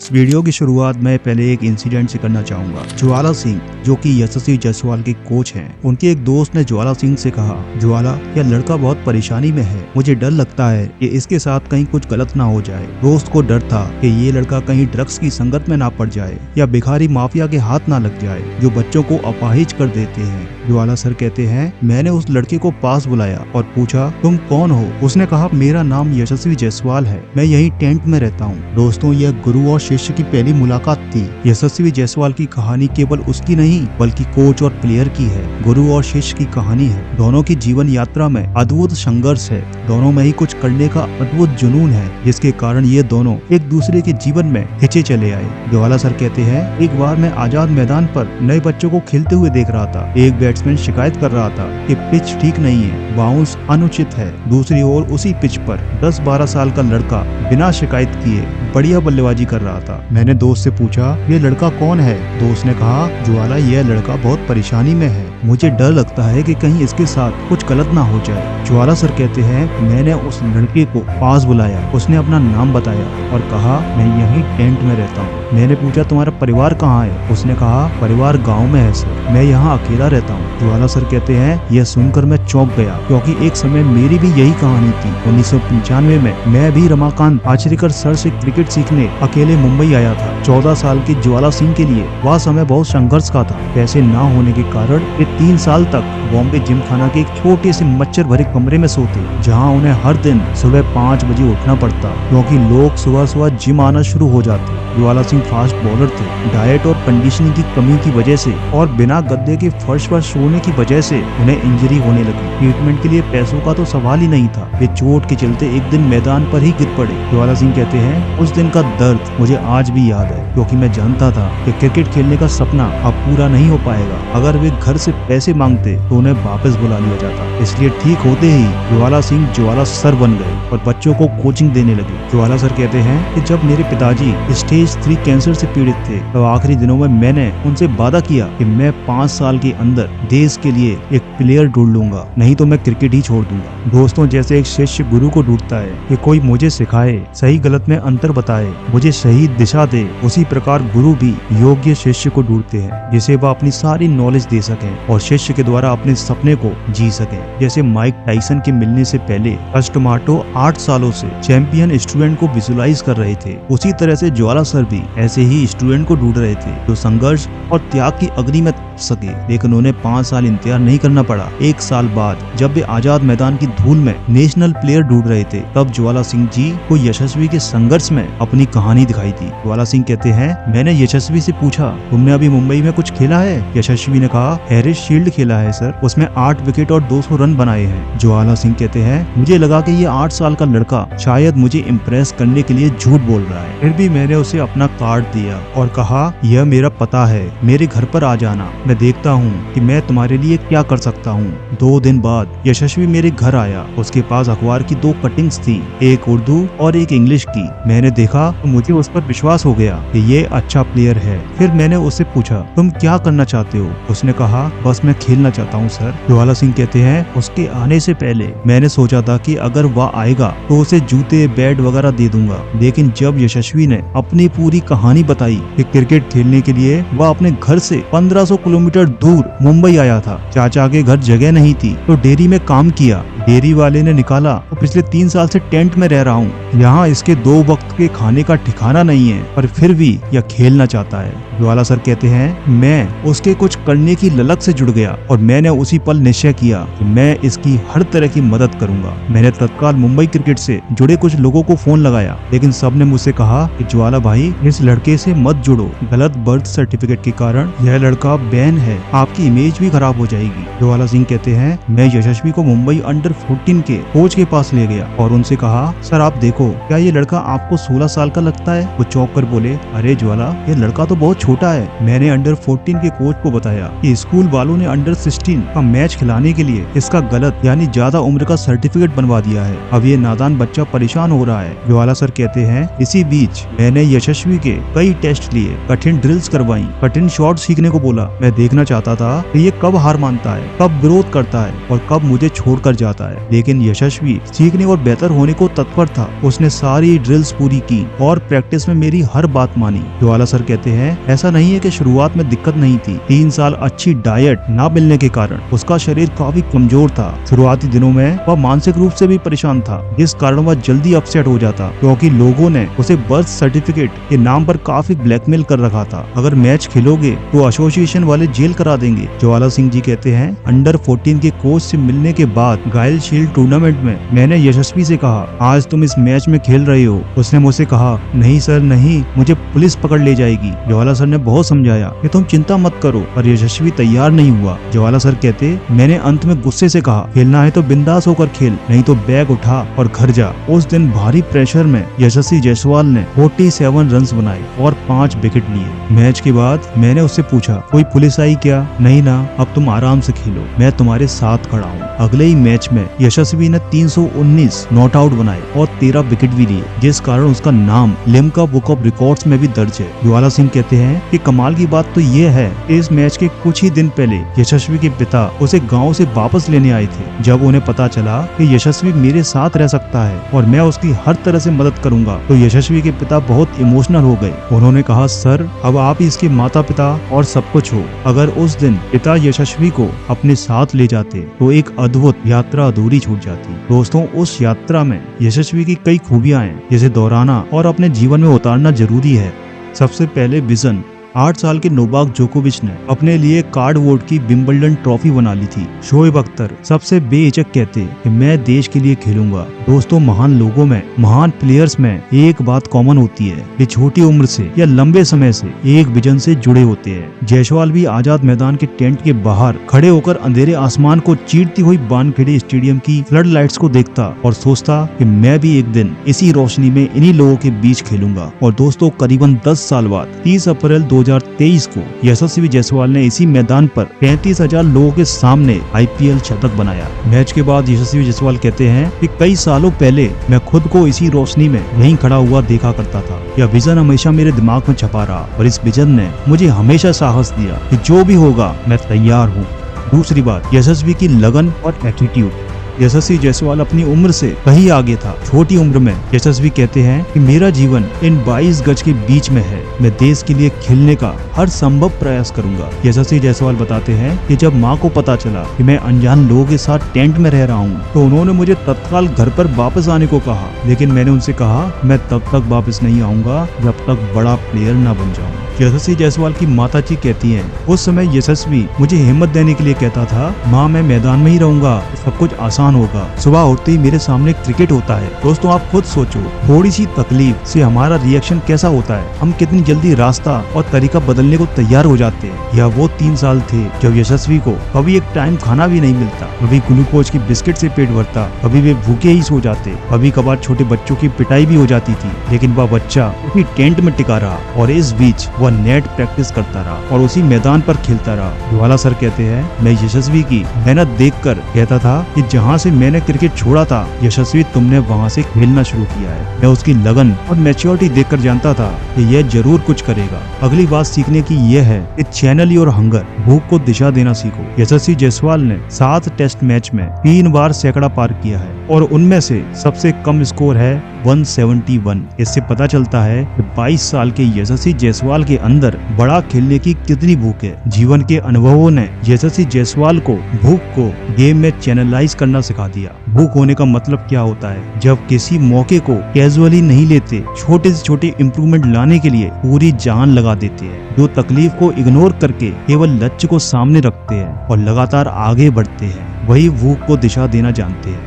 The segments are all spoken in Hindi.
इस वीडियो की शुरुआत मैं पहले एक इंसिडेंट से करना चाहूंगा। ज्वाला सिंह जो कि यशस्वी जायसवाल के कोच हैं, उनके एक दोस्त ने ज्वाला सिंह से कहा, ज्वाला यह लड़का बहुत परेशानी में है, मुझे डर लगता है कि इसके साथ कहीं कुछ गलत ना हो जाए। दोस्त को डर था कि ये लड़का कहीं ड्रग्स की संगत में ना पड़ जाए या भिखारी माफिया के हाथ ना लग जाए जो बच्चों को अपाहिज कर देते हैं। ज्वाला सर कहते हैं, मैंने उस लड़के को पास बुलाया और पूछा, तुम कौन हो? उसने कहा, मेरा नाम यशस्वी जायसवाल है, मैं यही टेंट में रहता हूँ। दोस्तों, यह गुरु और शिष्य की पहली मुलाकात थी। यशस्वी जायसवाल की कहानी केवल उसकी नहीं बल्कि कोच और प्लेयर की है। गुरु और शिष्य की कहानी है। दोनों की जीवन यात्रा में अद्भुत संघर्ष है। दोनों में ही कुछ करने का अद्भुत जुनून है, जिसके कारण ये दोनों एक दूसरे के जीवन में खिंचे चले आए। ज्वाला सर कहते हैं, एक बार मैं आजाद मैदान पर नए बच्चों को खेलते हुए देख रहा था। एक बैट्समैन शिकायत कर रहा था कि पिच ठीक नहीं है, बाउंस अनुचित है। दूसरी ओर उसी पिच पर 10-12 साल का लड़का बिना शिकायत किए बढ़िया बल्लेबाजी कर रहा था। मैंने दोस्त से पूछा, ये लड़का कौन है? दोस्त ने कहा, ज्वाला यह लड़का बहुत परेशानी में है, मुझे डर लगता है कि कहीं इसके साथ कुछ गलत ना हो जाए। ज्वाला सर कहते हैं, मैंने उस लड़के को पास बुलाया। उसने अपना नाम बताया और कहा, मैं यहीं टेंट में रहता हूँ। मैंने पूछा, तुम्हारा परिवार कहाँ है? उसने कहा, परिवार गाँव में है सर, मैं यहाँ अकेला रहता हूँ। ज्वाला सर कहते हैं, यह सुनकर मैं चौंक गया, क्योंकि एक समय मेरी भी यही कहानी थी। 1995 में मैं भी रमाकांत आचरेकर सर से क्रिकेट सीखने अकेले मुंबई आया था। 14 साल के ज्वाला सिंह के लिए वह समय बहुत संघर्ष का था। पैसे न होने के कारण वे 3 साल तक बॉम्बे जिम खाना के एक छोटे से मच्छर भरे कमरे में सोते, जहां उन्हें हर दिन सुबह 5 बजे उठना पड़ता, क्योंकि लोग सुबह सुबह जिम आना शुरू हो जाते। ज्वाला सिंह फास्ट बॉलर थे। डाइट और कंडीशनिंग की कमी की वजह से और बिना गद्दे के फर्श पर सोने की वजह से उन्हें इंजरी होने लगी। ट्रीटमेंट के लिए पैसों का तो सवाल ही नहीं था। वे चोट के चलते एक दिन मैदान पर ही गिर पड़े। ज्वाला सिंह कहते हैं, उस दिन का दर्द मुझे आज भी याद है, क्योंकि मैं जानता था कि क्रिकेट खेलने का सपना अब पूरा नहीं हो पाएगा। अगर वे घर से पैसे मांगते तो उन्हें वापस बुला लिया जाता। इसलिए ठीक होते ही ज्वाला सिंह ज्वाला सर बन गए और बच्चों को कोचिंग देने लगे। ज्वाला सर कहते हैं कि जब मेरे पिताजी स्टेज 3 कैंसर से पीड़ित थे, तो आखिरी दिनों में मैंने उनसे वादा किया कि मैं 5 साल के अंदर देश के लिए एक प्लेयर ढूंढ लूंगा, नहीं तो मैं क्रिकेट ही छोड़ दूंगा। दोस्तों, जैसे एक शिष्य गुरु को ढूंढता है कि कोई मुझे सिखाए, सही गलत में अंतर बताए, मुझे सही दिशा दे, उसी प्रकार गुरु भी योग्य शिष्य को ढूंढते हैं, जिसे वह अपनी सारी नॉलेज दे सके और शिष्य के द्वारा अपने सपने को जी सके। जैसे माइक टाइसन के मिलने से पहले कस्टमाटो 8 सालों से चैंपियन स्टूडेंट को विजुलाइज कर रहे थे, उसी तरह से ज्वाला सर भी ऐसे ही स्टूडेंट को ढूंढ रहे थे जो संघर्ष और त्याग की अग्नि में सके। लेकिन उन्हें 5 साल इंतजार नहीं करना पड़ा। 1 साल बाद जब वे आजाद मैदान की धूल में नेशनल प्लेयर ढूंढ रहे थे, तब ज्वाला सिंह जी को यशस्वी के संघर्ष में अपनी कहानी दिखाई थी। ज्वाला सिंह कहते हैं, मैंने यशस्वी से पूछा, तुमने अभी मुंबई में कुछ खेला है? यशस्वी ने कहा, हैरिस शील्ड खेला है सर, उसमें 8 विकेट और 200 रन बनाए हैं। ज्वाला सिंह कहते हैं, मुझे लगा कि ये 8 साल का लड़का शायद मुझे इम्प्रेस करने के लिए झूठ बोल रहा है। फिर भी मैंने उसे अपना कार्ड दिया और कहा, यह मेरा पता है, मेरे घर पर आ जाना, मैं देखता हूँ कि मैं तुम्हारे लिए क्या कर सकता हूँ। 2 दिन बाद यशस्वी मेरे घर आया। उसके पास अखबार की 2 कटिंग्स थी, एक उर्दू और एक इंग्लिश की। मैंने देखा तो मुझे उस पर विश्वास हो गया कि ये अच्छा प्लेयर है। फिर मैंने उससे पूछा, तुम क्या करना चाहते हो? उसने कहा, बस मैं खेलना चाहता हूँ सर। ज्वाला सिंह कहते हैं, उसके आने से पहले मैंने सोचा था कि अगर वह आएगा तो उसे जूते बैट वगैरह दे दूंगा, लेकिन जब यशस्वी ने अपनी पूरी कहानी बताई कि क्रिकेट खेलने के लिए वह अपने घर से 1500 किलोमीटर दूर मुंबई आया था, चाचा के घर जगह नहीं थी तो डेयरी में काम किया। डेयरी वाले ने निकाला तो पिछले 3 साल से टेंट में रह रहा हूँ, यहाँ इसके 2 वक्त के खाने का ठिकाना नहीं है, पर फिर भी यह खेलना चाहता है। ज्वाला सर कहते हैं, मैं उसके कुछ करने की ललक से जुड़ गया और मैंने उसी पल निश्चय किया कि मैं इसकी हर तरह की मदद करूंगा। मैंने तत्काल मुंबई क्रिकेट से जुड़े कुछ लोगों को फोन लगाया, लेकिन सबने मुझसे कहा कि ज्वाला भाई, इस लड़के से मत जुड़ो, गलत बर्थ सर्टिफिकेट के कारण यह लड़का बैन है, आपकी इमेज भी खराब हो जाएगी। ज्वाला सिंह कहते हैं, मैं यशस्वी को मुंबई अंडर 14 के कोच के पास ले गया और उनसे कहा, सर आप देखो, क्या ये लड़का आपको 16 साल का लगता है? वो चौंक कर बोले, अरे ज्वाला, ये लड़का तो बहुत छोटा है। मैंने अंडर 14 के कोच को बताया कि स्कूल वालों ने अंडर 16 का मैच खिलाने के लिए इसका गलत यानी ज्यादा उम्र का सर्टिफिकेट बनवा दिया है। अब ये नादान बच्चा परेशान हो रहा है। ज्वाला सर कहते हैं, इसी बीच मैंने यशस्वी के कई टेस्ट लिए, कठिन ड्रिल्स करवाई, कठिन शॉट सीखने को बोला। मैं देखना चाहता था कि ये कब हार मानता है, कब विरोध करता है और कब मुझे छोड़कर जाता होता है, लेकिन यशस्वी सीखने और बेहतर होने को तत्पर था। उसने सारी ड्रिल्स पूरी की और प्रैक्टिस में मेरी हर बात मानी। ज्वाला सर कहते हैं, ऐसा नहीं है कि शुरुआत में दिक्कत नहीं थी। 3 साल अच्छी डाइट ना मिलने के कारण उसका शरीर काफी कमजोर था। शुरुआती दिनों में वह मानसिक रूप से भी परेशान था, जिस कारण वह जल्दी अपसेट हो जाता, क्योंकि लोगों ने उसे बर्थ सर्टिफिकेट के नाम पर काफी ब्लैकमेल कर रखा था। अगर मैच खेलोगे तो एसोसिएशन वाले जेल करा देंगे। ज्वाला सिंह जी कहते हैं, अंडर 14 के कोच से मिलने के बाद घायल शील्ड टूर्नामेंट में मैंने यशस्वी से कहा, आज तुम इस मैच में खेल रहे हो। उसने मुझसे कहा, नहीं सर नहीं, मुझे पुलिस पकड़ ले जाएगी। ज्वाला सर ने बहुत समझाया कि तुम चिंता मत करो, पर यशस्वी तैयार नहीं हुआ। ज्वाला सर कहते, मैंने अंत में गुस्से से कहा, खेलना है तो बिंदास होकर खेल, नहीं तो बैग उठा और घर जा। उस दिन भारी प्रेशर में यशस्वी जायसवाल ने 47 रन बनाए और 5 विकेट लिए। मैच के बाद मैंने उससे पूछा, कोई पुलिस आई क्या? नहीं ना, अब तुम आराम से खेलो, मैं तुम्हारे साथ खड़ा हूँ। अगले ही मैच में यशस्वी ने 319 नॉट आउट बनाए और 13 विकेट भी लिए, जिस कारण उसका नाम लिम्का बुक ऑफ रिकॉर्ड्स में भी दर्ज है। ज्वाला सिंह कहते हैं कि कमाल की बात तो ये है, इस मैच के कुछ ही दिन पहले यशस्वी के पिता उसे गांव से वापस लेने आए थे। जब उन्हें पता चला कि यशस्वी मेरे साथ रह सकता है और मैं उसकी हर तरह से मदद करूंगा, तो यशस्वी के पिता बहुत इमोशनल हो गए। उन्होंने कहा, सर अब आप ही इसके माता पिता और सब कुछ हो। अगर उस दिन पिता यशस्वी को अपने साथ ले जाते तो एक अद्भुत यात्रा अधूरी छूट जाती। दोस्तों, उस यात्रा में यशस्वी की कई खूबियां हैं, जिसे दोहराना और अपने जीवन में उतारना जरूरी है। सबसे पहले विजन। 8 साल के नोवाक जोकोविच ने अपने लिए कार्डबोर्ड की विंबलडन ट्रॉफी बना ली थी। शोएब अख्तर सबसे बेहिचक कहते कि मैं देश के लिए खेलूंगा। दोस्तों, महान लोगों में, महान प्लेयर्स में एक बात कॉमन होती है, ये छोटी उम्र से या लंबे समय से एक विजन से जुड़े होते हैं। जायसवाल भी आजाद मैदान के टेंट के बाहर खड़े होकर अंधेरे आसमान को चीरती हुई वानखेड़े स्टेडियम की फ्लड लाइट्स को देखता और सोचता कि मैं भी एक दिन इसी रोशनी में इन्हीं लोगों के बीच खेलूंगा। और दोस्तों, करीबन 10 साल बाद 30 अप्रैल 2023 को यशस्वी जायसवाल ने इसी मैदान पर 35,000 लोगों के सामने IPL शतक बनाया। मैच के बाद यशस्वी जायसवाल कहते हैं कि कई सालों पहले मैं खुद को इसी रोशनी में यहीं खड़ा हुआ देखा करता था। यह विजन हमेशा मेरे दिमाग में छपा रहा और इस विजन ने मुझे हमेशा साहस दिया कि जो भी होगा मैं तैयार हूँ। दूसरी बात, यशस्वी की लगन और एटीट्यूड। यशस्वी जायसवाल अपनी उम्र से कहीं आगे था। छोटी उम्र में यशस्वी कहते हैं कि मेरा जीवन इन 22 गज के बीच में है, मैं देश के लिए खेलने का हर संभव प्रयास करूंगा। यशस्वी जायसवाल बताते हैं कि जब माँ को पता चला कि मैं अनजान लोगों के साथ टेंट में रह रहा हूँ, तो उन्होंने मुझे तत्काल घर पर वापस आने को कहा, लेकिन मैंने उनसे कहा मैं तब तक वापस नहीं आऊंगा जब तक बड़ा प्लेयर न बन जाऊँ। यशस्वी जायसवाल की माता जी कहती हैं, उस समय यशस्वी मुझे हिम्मत देने के लिए कहता था, माँ मैं मैदान में ही रहूंगा, सब कुछ आसान होगा। सुबह उठते ही मेरे सामने क्रिकेट होता है। दोस्तों, आप खुद सोचो, थोड़ी सी तकलीफ से हमारा रिएक्शन कैसा होता है। हम कितनी जल्दी रास्ता और तरीका बदलने को तैयार हो जाते हैं। यह वो 3 साल थे जब यशस्वी को कभी एक टाइम खाना भी नहीं मिलता, कभी ग्लूकोज की बिस्किट से पेट भरता, कभी वे भूखे ही सो जाते, कभी कभार छोटे बच्चों की पिटाई भी हो जाती थी, लेकिन वह बच्चा उसी टेंट में टिका रहा और इस बीच वह नेट प्रैक्टिस करता रहा और उसी मैदान पर खेलता रहा। ज्वाला सर कहते हैं, मैं यशस्वी की मेहनत देखकर कहता था कि जहाँ से मैंने क्रिकेट छोड़ा था, यशस्वी तुमने वहाँ से खेलना शुरू किया है। मैं उसकी लगन और मैच्योरिटी देखकर जानता था कि यह जरूर कुछ करेगा। अगली बात सीखने की यह है कि चैनल योर हंगर, भूख को दिशा देना सीखो। यशस्वी जायसवाल ने 7 टेस्ट मैच में 3 बार सैकड़ा पार किया है और उनमें से सबसे कम स्कोर है 171। इससे पता चलता है कि 22 साल के यशस्वी जायसवाल के अंदर बड़ा खेलने की कितनी भूख है। जीवन के अनुभवों ने यशस्वी जायसवाल को भूख को गेम में चैनलाइज करना सिखा दिया। भूख होने का मतलब क्या होता है? जब किसी मौके को कैजुअली नहीं लेते, छोटे से छोटे इम्प्रूवमेंट लाने के लिए पूरी जान लगा देते हैं, जो तकलीफ को इग्नोर करके केवल लक्ष्य को सामने रखते हैं और लगातार आगे बढ़ते हैं, वही भूख को दिशा देना जानते हैं।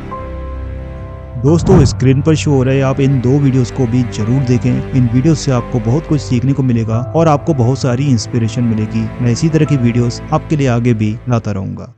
दोस्तों, स्क्रीन पर शो हो रहे आप इन 2 वीडियोस को भी जरूर देखें। इन वीडियोस से आपको बहुत कुछ सीखने को मिलेगा और आपको बहुत सारी इंस्पिरेशन मिलेगी। मैं इसी तरह की वीडियोस आपके लिए आगे भी लाता रहूंगा।